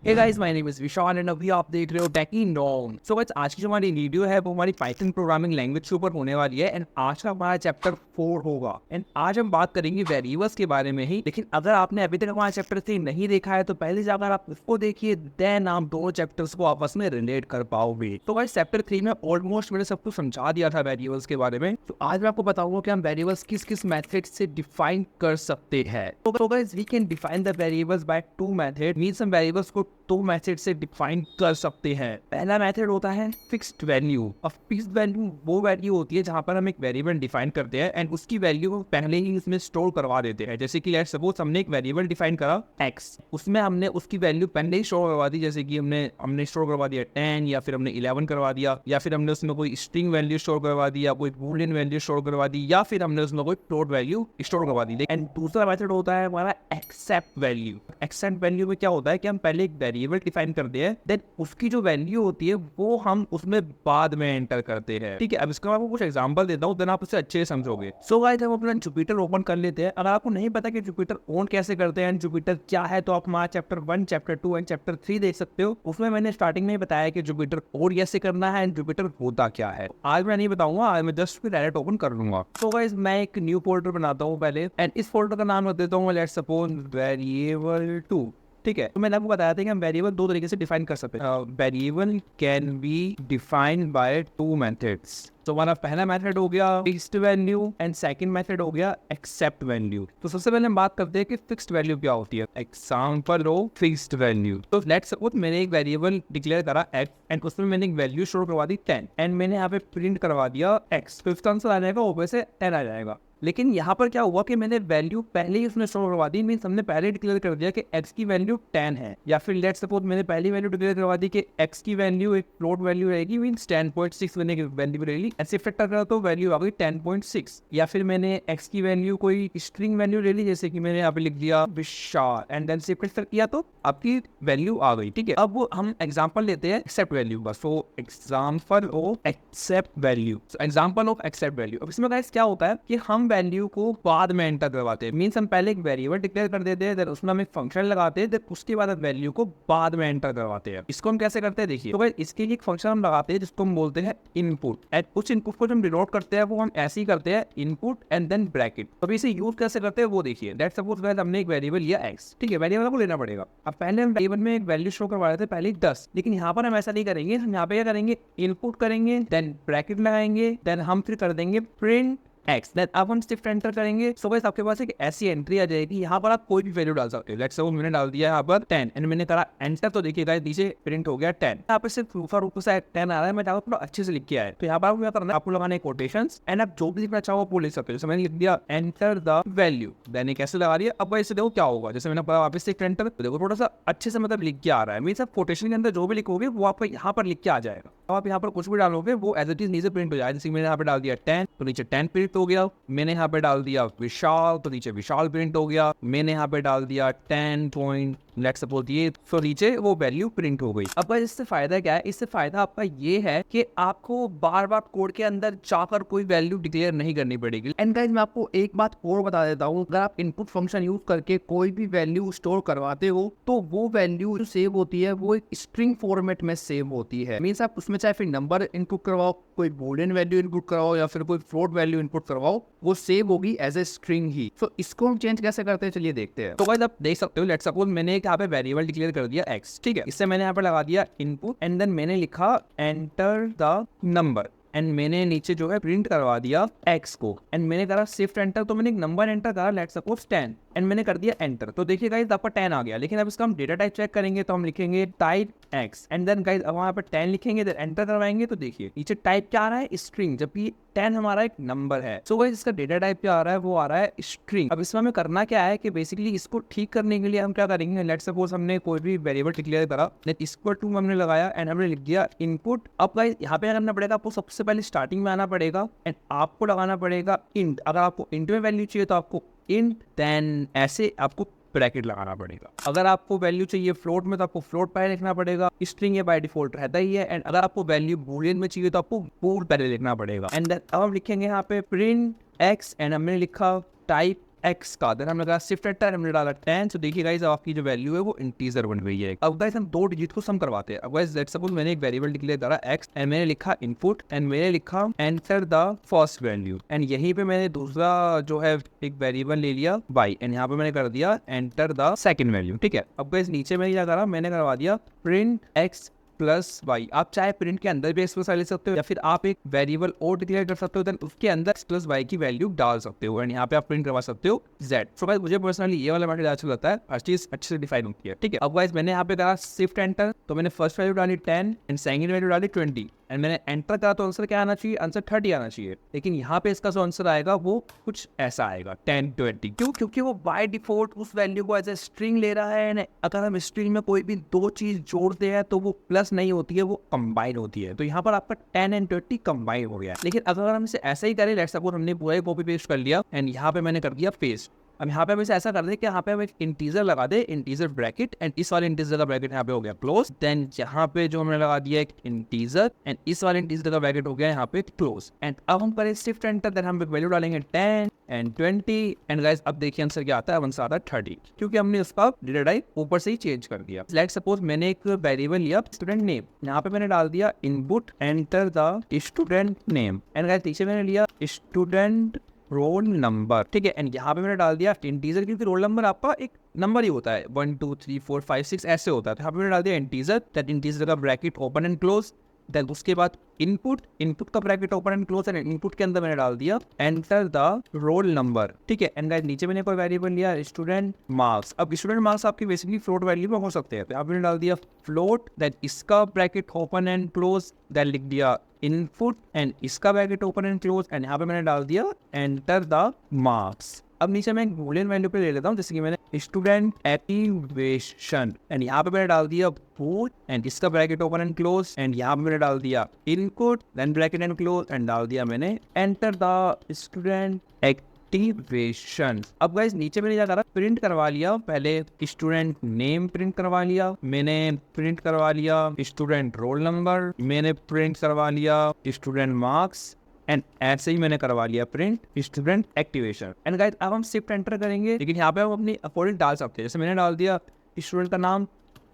Hey guys, my name is Vishal and अभी आप देख रहे हो टेकी नॉर्म। सो गाइस, आज की जो हमारी वीडियो है वो हमारी पाइथन प्रोग्रामिंग लैंग्वेज के ऊपर होने वाली है एंड आज का हमारा चैप्टर 4 होगा एंड आज हम बात करेंगे वेरिएबल्स के बारे में ही। लेकिन अगर आपने अभी तक हमारा चैप्टर 3 नहीं देखा है तो पहले जाकर आप उसको देखिए, देन आप दोनों चैप्टर्स को आपस में रिलेट कर पाओगे। तो गाइस, चैप्टर 3 में ऑलमोस्ट मैंने सब कुछ समझा दिया था वेरिएबल्स के बारे में। तो आज मैं आपको बताऊंगा कि हम वेरिएबल्स किस किस मेथड से डिफाइन कर सकते हैं। तो guys, we can define the variables by two method. Means हम वेरिएबल्स को दो मेथड से डिफाइन कर सकते हैं। पहला मेथड होता है फिक्स्ड वैल्यू। अब फिक्स्ड वैल्यू वो वैल्यू होती है जहां पर हम एक वेरिएबल डिफाइन करते हैं एंड उसकी वैल्यू को पहले ही इसमें स्टोर करवा देते हैं। जैसे कि लेट्स सपोज हमने एक वेरिएबल डिफाइन करा x, उसमें हमने उसकी वैल्यू पहले ही स्टोर करवा दी। जैसे कि हमने स्टोर करवा दिया 10 या फिर हमने 11 करवा दिया या फिर हमने उसमें कोई स्ट्रिंग वैल्यू स्टोर करवा दी या कोई बूलियन वैल्यू स्टोर करवा दी या फिर हमने उसमें कोई फ्लोट वैल्यू स्टोर करवा दी। एंड दूसरा मेथड होता है हमारा एक्सेप्ट वैल्यू। एक्सेप्ट वैल्यू में क्या होता है कि हम पहले एक वेरिएबल डिफाइन करते हैं, देन उसकी जो वैल्यू होती है वो हम उसमें बाद में एंटर करते हैं। ठीक है, अब इसका मैं आपको कुछ एग्जांपल देता हूँ, देन आप उसे अच्छे से समझोगे। सो गाइस, हम अपना जुपिटर ओपन कर लेते हैं। अगर आपको नहीं पता कि जुपिटर ऑन कैसे करते हैं, जुपिटर क्या है, तो आप हमारा चैप्टर 1, चैप्टर 2 एंड चैप्टर 3 देख सकते हो। उसमें मैंने स्टार्टिंग में बताया कि जुपिटर और कैसे करना है एंड जुपिटर होता क्या है। आज मैं नहीं बताऊंगा, आज मैं जस्ट डायरेक्ट ओपन कर लूंगा। तो गाइस, मैं एक न्यू फोल्डर बनाता हूँ पहले एंड इस फोल्डर का नाम रख देता हूँ लेट्स सपोज वेरिएबल 2। ठीक है, तो मैंने आपको बताया था कि हम वेरिएबल दो तरीके से डिफाइन कर सकते हैं। Variable can be defined by two methods. तो हमारा पहला मेथड हो गया fixed value and second method हो गया एक्सेप्ट वैल्यू। तो सबसे पहले हम बात करते हैं कि फिक्स्ड वैल्यू क्या होती है। एग्जांपल हो फिक्स्ड वैल्यू। तो लेट्स सपोज मैंने एक वेरिएबल डिक्लेयर करा x एंड उसमें मैंने एक वैल्यू स्टोर करवा दी 10 एंड मैंने यहाँ पे प्रिंट करवा दिया x। फिफ्थ आंसर आ जाएगा, ऊपर से 10 आ जाएगा। लेकिन यहाँ पर क्या हुआ कि मैंने वैल्यू पहले ही उसमें स्टोर करवा दी। मीन्स हमने पहले डिक्लेयर कर दिया कि x की वैल्यू 10 है। या फिर लेट्स सपोज मैंने पहली वैल्यू डिक्लेयर करवा दी कि x की वैल्यू एक फ्लोट वैल्यू रहेगी, मीन्स 10.6 मैंने वैल्यू रहेगी। ऐसे फैक्टर करा तो वैल्यू आ गई 10.6। या फिर मैंने x की वैल्यू कोई स्ट्रिंग वैल्यू ले ली, जैसे कि मैंने यहाँ पे लिख दिया विशाल एंड देन शिफ्ट फैक्टर किया तो आपकी वैल्यू आ गई। ठीक है, अब हम एग्जांपल लेते हैं एक्सेप्ट वैल्यू का। So example of accept value, example of accept value. अब इसमें गाइस क्या होता है कि हम वैल्यू को बाद में एंटर करवाते हैं। मींस हम पहले एक वेरिएबल डिक्लेयर कर देते हैं, देन उसमें हम एक फंक्शन लगाते हैं, देन उसके बाद वैल्यू को बाद में एंटर करवाते हैं। इसको हम कैसे करते हैं देखिए। तो गाइस, इसके लिए एक फंक्शन हम लगाते हैं जिसको हम बोलते हैं इनपुट एंड उस इनपुट को हम डिनोट करते हैं, वो हम ऐसे ही करते हैं इनपुट एंड देन ब्रैकेट। तो इसे यूज कैसे करते हैं वो देखिए। लेट्स सपोज गाइस हमने एक वेरिएबल लिया x। ठीक है, वेरिएबल को लेना पड़ेगा। अब पहले हम वेरिएबल में एक वैल्यू शो करवा रहे थे पहले 10, लेकिन यहाँ पर हम ऐसा नहीं करेंगे। हम यहाँ पे क्या करेंगे, इनपुट करेंगे देन ब्रैकेट लगाएंगे, देन हम फिर कर देंगे प्रिंट x। देन अब हम शिफ्ट एंटर करेंगे। सो गाइस, आपके पास एक ऐसी एंट्री आ जाएगी, यहाँ पर आप कोई भी वैल्यू डाल सकते हो। लेट्स सपोज मैंने डाल दिया यहाँ पर 10 एंड मैंने करा एंटर, तो देखिए गाइस नीचे प्रिंट हो गया 10। यहाँ पे सिर्फ ऊपर से 10 आ रहा है, मैं चाहूँ थोड़ा अच्छे से लिख के आया। तो यहाँ पर आपको क्या करना है, आपको लगाना है कोटेशंस एंड आप जो भी लिखना चाहो वो लिख सकते हो। जैसे मैंने लिख दिया एंटर द वैल्यू, देन कैसे लगा रही है। अब वैसे देखो क्या होगा, जैसे मैंने वापस से एंटर, देखो थोड़ा सा अच्छे से मतलब लिख के आ रहा है। मीन्स आप कोटेशन के अंदर जो भी लिखोगे वो आपको यहाँ पर लिख के आ जाएगा। अब आप यहाँ पर कुछ भी डालोगे वो एज इट इज नीचे प्रिंट हो जाएगा। जैसे मैंने यहाँ पे डाल दिया 10 तो नीचे 10 प्रिंट हो गया। मैंने यहाँ पे डाल दिया विशाल तो नीचे विशाल प्रिंट हो गया। मैंने यहाँ पे डाल दिया 10 पॉइंट लेट्स सपोज ये, तो नीचे वो वैल्यू प्रिंट हो गई। अब इससे फायदा क्या है, इससे फायदा आपका ये है कि आपको बार बार कोड के अंदर जाकर कोई वैल्यू डिक्लेयर नहीं करनी पड़ेगी। एंड गाइस, मैं आपको एक बात और बता देता हूँ, अगर आप इनपुट फंक्शन यूज करके कोई भी वैल्यू स्टोर करवाते हो तो वो वैल्यू जो सेव होती है वो एक स्ट्रिंग फॉर्मेट में सेव होती है। मीन्स आप उसमें चाहे फिर नंबर इनपुट करवाओ, कोई बूलियन वैल्यू इनपुट करवाओ या फिर कोई फ्लोट वैल्यू इनपुट करवाओ, वो सेव होगी एज ए स्ट्रिंग ही। तो इसको हम चेंज कैसे करते हैं चलिए देखते हैं। तो गाइस, आप देख सकते हो लेट्स सपोज मैंने एक यहाँ पे वेरिएबल डिक्लेयर कर दिया x। ठीक है, इससे मैंने यहाँ पे लगा दिया इनपुट एंड देन मैंने लिखा एंटर द नंबर एंड मैंने नीचे जो है प्रिंट करवा दिया x को एंड मैंने करा शिफ्ट एंटर, तो मैंने एक नंबर एंटर करा लेट्स सपोज 10 एंड मैंने कर दिया एंटर। तो देखिए गाइस, आपका 10 आ गया। लेकिन अब इसका हम डेटा टाइप चेक करेंगे तो हम लिखेंगे type x and then guys अब वहाँ पे 10 लिखेंगे, देन एंटर करवाएंगे तो देखिए नीचे टाइप क्या आ रहा है, स्ट्रिंग, जबकि 10 हमारा एक नंबर है। सो गाइस, इसका डेटा टाइप क्या आ रहा है, वो आ रहा है स्ट्रिंग। अब इसमें हमें करना क्या है कि बेसिकली इसको ठीक करने के लिए हम क्या करेंगे, लेट्स सपोज हमने कोई भी वेरिएबल डिक्लेयर करा, देन इक्वल टू हमने लगाया एंड हमने लिख दिया इनपुट। अब गाइस यहाँ पे करना पड़ेगा, आपको सबसे पहले स्टार्टिंग में आना पड़ेगा एंड आपको लगाना पड़ेगा इंट। अगर आपको इंट में वैल्यू चाहिए तो आपको इंट, देन ऐसे आपको ब्रैकेट लगाना पड़ेगा। अगर आपको वैल्यू चाहिए फ्लोट में तो आपको फ्लोट पहले लिखना पड़ेगा, स्ट्रिंग ये बाय डिफॉल्ट रहता ही है। एंड अगर आपको वैल्यू बूलियन में चाहिए तो आपको बूल पहले लिखना पड़ेगा। एंड अब हम लिखेंगे यहाँ पे प्रिंट x एंड हमने लिखा टाइप x का, देन हमने कहा शिफ्ट एंटर, हमने डाला 10। तो देखिए गाइस आपकी जो वैल्यू है वो इंटीजर बन गई है। अब गाइस हम दो डिजिट को सम करवाते हैं। अब गाइस लेट्स सपोज मैंने एक वेरिएबल डिक्लेयर करा x एंड मैंने लिखा इनपुट एंड मैंने लिखा enter the first value and यहीं पे मैंने दूसरा जो है एक वेरिएबल ले लिया y एंड यहाँ पे मैंने कर दिया एंटर द सेकंड वैल्यू। ठीक है, अब गाइस नीचे मैंने क्या करा, मैंने करवा दिया प्रिंट x प्लस वाई। आप चाहे प्रिंट के अंदर भी एक्स प्लस वाई ले सकते हो या फिर आप एक वेरिएबल और डिक्लेयर कर सकते हो, देन उसके अंदर एक्स प्लस वाई की वैल्यू डाल सकते हो एंड यहाँ पे आप प्रिंट करवा सकते हो z। सो गाइस मुझे पर्सनली ये वाला मेथड अच्छा लगता है, हर चीज अच्छे से डिफाइन होती है। ठीक है, अब गाइस मैंने यहाँ पे करा शिफ्ट एंटर, तो मैंने फर्स्ट वैल्यू डाली 10 एंड सेकंड वैल्यू डाली 20 एंड मैंने एंटर करा तो आंसर क्या आना चाहिए, आंसर 30 आना चाहिए। लेकिन यहाँ पे इसका जो आंसर आएगा वो कुछ ऐसा आएगा 10 20। क्यों? क्योंकि वो बाय डिफॉल्ट उस वैल्यू को एज ए स्ट्रिंग ले रहा है एंड अगर हम स्ट्रिंग में कोई भी दो चीज जोड़ते हैं तो वो प्लस नहीं होती है, वो कंबाइन होती है। तो यहाँ पर आपका 10 एंड 20 कंबाइन हो गया। लेकिन अगर हम इसे ऐसा ही करें, लेट्स सपोज हमने पूरा कॉपी पेस्ट कर लिया एंड यहाँ पे मैंने कर दिया पेस्ट। अब यहाँ पे हम इसे ऐसा कर दे कि यहाँ पे हम एक इंटीजर लगा दे, इंटीजर ब्रैकेट एंड इस वाले इंटीजर का ब्रैकेट यहाँ पे हो गया क्लोज। देन यहाँ पे जो हमने लगा दिया एक इंटीजर एंड इस वाले इंटीजर का ब्रैकेट हो गया यहाँ पे क्लोज। एंड अब हम करें शिफ्ट एंटर, देन हम एक वैल्यू डालेंगे 10 एंड 20 एंड गाइस अब देखिए आंसर क्या आता है, आंसर आता है 30, क्योंकि हमने उसका डेटा टाइप ऊपर से ही चेंज कर दिया। लेट्स सपोज मैंने एक वेरिएबल लिया स्टूडेंट नेम, यहाँ पे मैंने डाल दिया input enter the student name and guys पीछे मैंने लिया स्टूडेंट रोल नंबर। ठीक है, एंड यहाँ पे मैंने डाल दिया इंटीजर, क्योंकि रोल नंबर आपका एक नंबर ही होता है, 1 2 3 4 5 6 ऐसे होता है। तो यहाँ पे मैंने डाल दिया इंटीजर, दैट इंटीजर का bracket open and close. Then उसके बाद इनपुट, इनपुट का bracket open and close and input के अंदर मैंने डाल दिया एंटर द रोल नंबर। ठीक है, एंड गाइस नीचे मैंने कोई वेरिएबल लिया स्टूडेंट मार्क्स। अब स्टूडेंट मार्क्स आपकी बेसिकली फ्लोट वैल्यू में हो सकते हैं, तो यहाँ पे मैंने डाल दिया फ्लोट, देन इसका bracket open and close, then लिख दिया इनपुट एंड इसका bracket open and close and यहाँ पे मैंने डाल दिया एंटर द मार्क्स। अब नीचे मैं एक बूलियन वैल्यू पे ले लेता हूँ, जैसे कि मैंने स्टूडेंट एक्टिवेशन एंड यहाँ पे मैंने डाल दिया बूट एंड इसका bracket open and close and यहाँ पे मैंने डाल दिया input then bracket and close and डाल दिया मैंने एंटर द स्टूडेंट एक्टिवेशन। अब गाइस नीचे मैंने क्या करा, प्रिंट करवा लिया, पहले स्टूडेंट नेम प्रिंट करवा लिया, मैंने प्रिंट करवा लिया स्टूडेंट रोल नंबर, मैंने प्रिंट करवा लिया स्टूडेंट मार्क्स एंड ऐसे ही मैंने करवा लिया print student activation. And guys अब हम शिफ्ट एंटर करेंगे, लेकिन यहाँ पे हम अपनी अकॉर्डिंग डाल सकते हैं। जैसे मैंने डाल दिया स्टूडेंट का नाम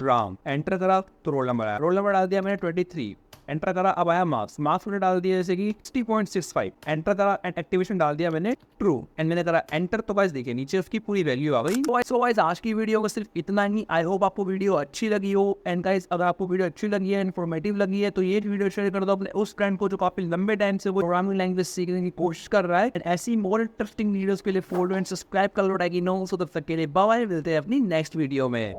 राम, एंटर करा तो रोल नंबर आया, रोल नंबर डाल दिया मैंने 23, एंटर करा अब आया मार्क्स, मार्क्स मैंने डाल दिया जैसे कि 60.65, एंटर करा एंड एक्टिवेशन डाल दिया मैंने ट्रू एंड मैंने करा एंटर। तो गाइस देखिए नीचे उसकी पूरी वैल्यू आ गई। सो गाइस आज की वीडियो को सिर्फ इतना ही। आई होप आपको वीडियो अच्छी लगी हो एंड गाइस अगर आपको वीडियो अच्छी लगी है, इन्फॉर्मेटिव लगी है, तो ये वीडियो शेयर कर दो अपने उस फ्रेंड को जो काफी लंबे टाइम से वो प्रोग्रामिंग लैंग्वेज सीखने की कोशिश कर रहा है। एंड ऐसी मोर इंटरेस्टिंग वीडियोस के लिए फॉलो एंड सब्सक्राइब कर लो ताकि नो, सो तब तक के लिए बाय बाय, मिलते हैं अपनी नेक्स्ट वीडियो में।